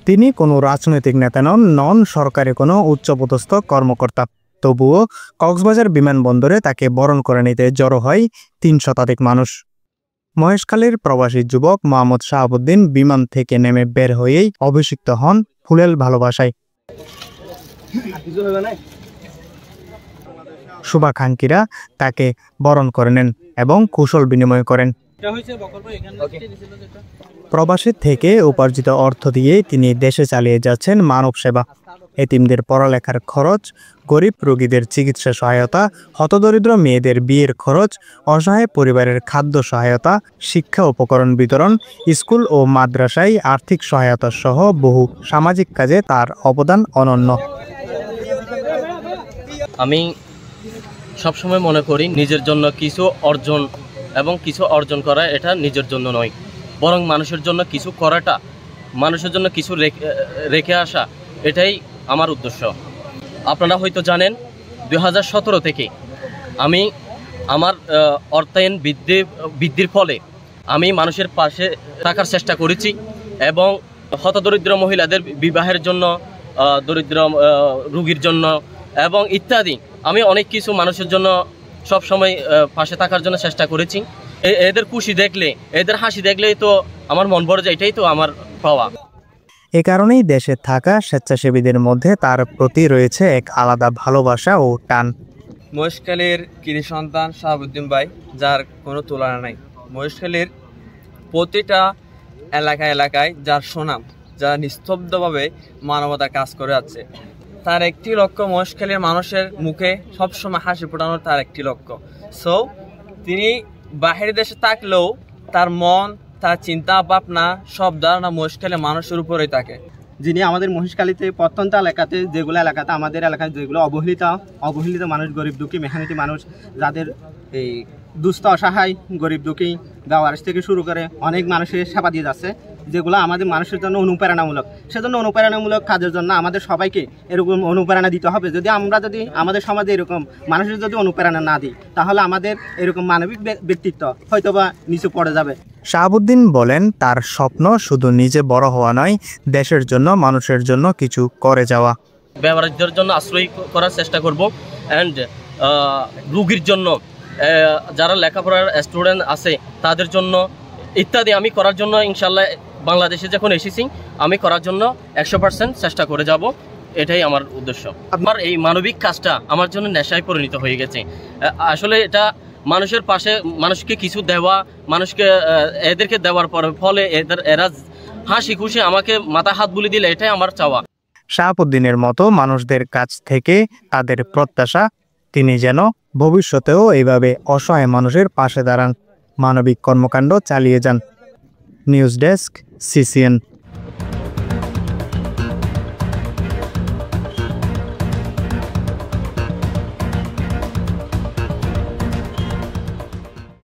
তিনি কোনো রাজনৈতিক নেতা নন সরকারি কোনো উচ্চপদস্থ কর্মকর্তা। তবুও কক্সবাজার বিমানবন্দরে তাকে বরণ করে নিতে জড়ো হয় ৩ শতাধিক মানুষ। মহেশখালীর প্রবাসী যুবক মোহাম্মদ শাহাবুদ্দিন বিমান থেকে নেমে বের হয়েই অভিষিক্ত হন ফুলেল ভালোবাসায়। শুভাকাঙ্ক্ষীরা তাকে বরণ করে নেন এবং কুশল বিনিময় করেন। প্রবাসী থেকে উপার্জিত অর্থ দিয়ে তিনি দেশে চালিয়ে যাচ্ছেন মানব সেবা। এতিমদের পড়ালেখার খরচ, গরিব রোগীদের চিকিৎসা সহায়তা, হতদরিদ্র মেয়েদের বিয়ের খরচ, অসহায় পরিবারের খাদ্য সহায়তা, শিক্ষা উপকরণ বিতরণ, স্কুল ও মাদ্রাসায় আর্থিক সহায়তা সহ বহু সামাজিক কাজে তার অবদান অনন্য। আমি সবসময় মনে করি নিজের জন্য কিছু অর্জন এবং কিছু অর্জন করা এটা নিজের জন্য নয়, বরং মানুষের জন্য কিছু করাটা, মানুষের জন্য কিছু রেখে আসা, এটাই আমার উদ্দেশ্য। আপনারা হয়তো জানেন 2017 থেকে আমি আমার অর্থায়ন বৃদ্ধির ফলে আমি মানুষের পাশে থাকার চেষ্টা করেছি এবং হতদরিদ্র মহিলাদের বিবাহের জন্য, দরিদ্র রোগীর জন্য এবং ইত্যাদি আমি অনেক কিছু মানুষের জন্য সব সময় পাশে থাকার জন্য চেষ্টা করেছি। এদের খুশি দেখলে, এদের হাসি দেখলেই তো আমার মন ভরে যায়, এটাই তো আমার পাওয়া। এ কারণেই দেশে থাকা স্বেচ্ছাসেবীদের মধ্যে তার প্রতি রয়েছে এক আলাদা ভালোবাসা ও টান। মহেশখালীর কৃতি সন্তান শাহাবুদ্দিন ভাই, যার কোনো তুলনা নাই। মহেশখালীর প্রতিটা এলাকায় যার সুনাম, যারা নিস্তব্ধভাবে মানবতা কাজ করে যাচ্ছে, তার একটি লক্ষ্য মহেশখালীর মানুষের মুখে সবসময় হাসি ফোটানোর তার একটি লক্ষ্য। সো তিনি বাহিরের দেশে থাকলেও তার মন, তার চিন্তা ভাবনা, সব ধারণা মহেশখালী মানুষের উপরেই থাকে। যিনি আমাদের মহেশখালীতে প্রত্যন্ত এলাকাতে আমাদের এলাকায় যেগুলো অবহেলিত মানুষ, গরিব দুঃখী মেহনতি মানুষ, যাদের এই দুস্থ অসহায় গরিব দুঃখী গাওয়ারিশ থেকে শুরু করে অনেক মানুষের সেবা দিয়ে যাচ্ছে, যেগুলো আমাদের মানুষের জন্য অনুপ্রেরণামূলক। সেজন্য অনুপ্রেরণামূলক কাজের জন্য আমাদের সবাইকে এরকম অনুপ্রেরণা দিতে হবে। যদি আমাদের সমাজে এরকম মানুষের যদি অনুপ্রেরণা না দিই, তাহলে আমাদের এরকম মানবিক ব্যক্তিত্ব হয়তোবা নিচে পড়ে যাবে। শাহাবুদ্দিন বলেন, তার স্বপ্ন শুধু নিজে বড় হওয়া নয়, দেশের জন্য, মানুষের জন্য কিছু করে যাওয়া। ব্যবহারদের জন্য আশ্রয় করার চেষ্টা করব অ্যান্ড রোগীর জন্য, যারা লেখাপড়ার স্টুডেন্ট আছে তাদের জন্য ইত্যাদি আমি করার জন্য ইনশাল্লাহ বাংলাদেশে যখন এসেছি আমি করার জন্য 100% চেষ্টা করে যাব। এটাই আমার উদ্দেশ্য। আমার এই মানবিক কাজটা আমার জন্য নেশায় পরিণত হয়ে গেছে। আসলে এটা মানুষের পাশে মানুষকে কিছু দেওয়া, মানুষকে এদেরকে দেওয়ার ফলে এরা হাসি খুশি আমাকে মাথা হাত বুলি দিলে, এটাই আমার চাওয়া। শাহাবুদ্দিনের মতো মানুষদের কাছ থেকে তাদের প্রত্যাশা, তিনি যেন ভবিষ্যতেও এইভাবে অসহায় মানুষের পাশে দাঁড়ান, মানবিক কর্মকাণ্ড চালিয়ে যান। News desk, CCN।